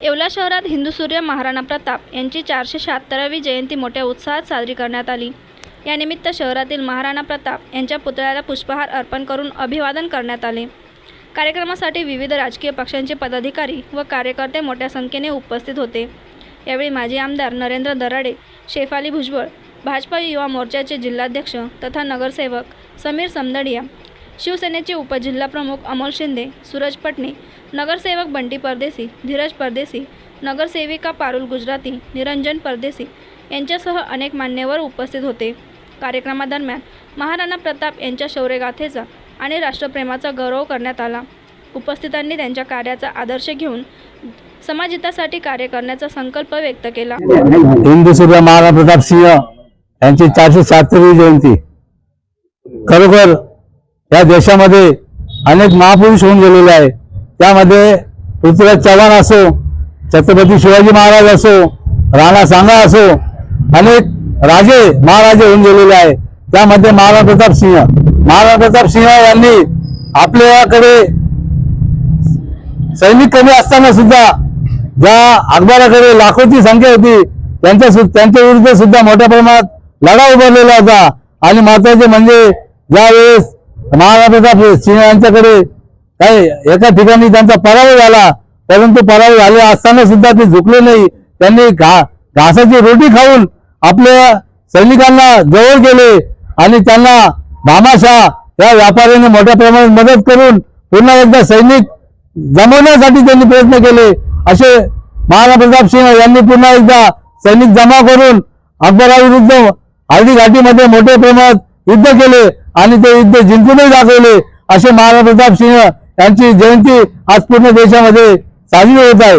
येवला शहरात हिंदू सूर्य महाराणा प्रताप यांची 476वी जयंती मोठ्या उत्साहात साजरी करण्यात आली। यानिमित्त शहरातील महाराणा प्रताप यांच्या पुतळ्याला पुष्पहार अर्पण करून अभिवादन करण्यात आले। कार्यक्रमासाठी विविध राजकीय पक्षांचे पदाधिकारी व कार्यकर्ते मोठ्या संख्येने उपस्थित होते। यावेळी माजी आमदार नरेंद्र दराडे, शेफाली भुजबळ, भाजपा युवा मोर्चाचे जिल्हाध्यक्ष तथा नगरसेवक समीर समदडिया, शिवसेनेचे उपजिल्हाप्रमुख अमोल शिंदे, सूरज पटणे, नगरसेवक बंटी परदेसी, धीरज परदेसी, नगरसेविका पारुल गुजराती, निरंजन परदेसी यांच्यासह अनेक मान्यवर उपस्थित होते। कार्यक्रमादरम्यान महाराणा प्रताप यांच्या शौर्यगाथेचा आणि राष्ट्रप्रेमाचा गौरव करण्यात आला। उपस्थितांनी त्यांच्या कार्याचा आदर्श घेऊन समाजहितासाठी कार्य करण्याचा संकल्प व्यक्त केला। हिंदू सूर्य महाराणा प्रताप सिंह यांची 476वी जयंती। खरोखर या देशामध्ये अनेक महापुरुष होऊन गेलेले आहे। त्यामध्ये पृथ्वीराज चव्हाण असो, छत्रपती शिवाजी महाराज असो, राणा सांगा असो, अनेक राजे महाराजे होऊन गेलेले आहे। त्यामध्ये महाराणा प्रताप सिंह यांनी आपल्याकडे सैनिक कमी असताना सुद्धा ज्या अकबराकडे लाखोची संख्या होती त्यांच्या विरुद्ध सुद्धा मोठ्या प्रमाणात लढा उभारलेला होता। आणि महत्वाचे म्हणजे ज्यावेळेस महाराणा प्रताप सिंह यांच्याकडे काही एका ठिकाणी त्यांचा पराभव झाला, परंतु पराभव झाले असताना सुद्धा ते झुकले नाही। त्यांनी घासाची रोटी खाऊन आपल्या सैनिकांना जवळ केले आणि त्यांना भामाशाह या व्यापाऱ्याने मोठ्या प्रमाणात मदत करून पुन्हा एकदा सैनिक जमवण्यासाठी त्यांनी प्रयत्न केले। असे महाराणा प्रताप सिंह यांनी पुन्हा एकदा सैनिक जमा करून अकबराविरुद्ध हळदी घाटीमध्ये मोठ्या प्रमाणात युद्ध केले आणि ते युद्ध जिंकूनही दाखवले। असे महाराणा प्रताप सिंह यांची जयंती आज पूर्ण देशामध्ये साजरी होत आहे।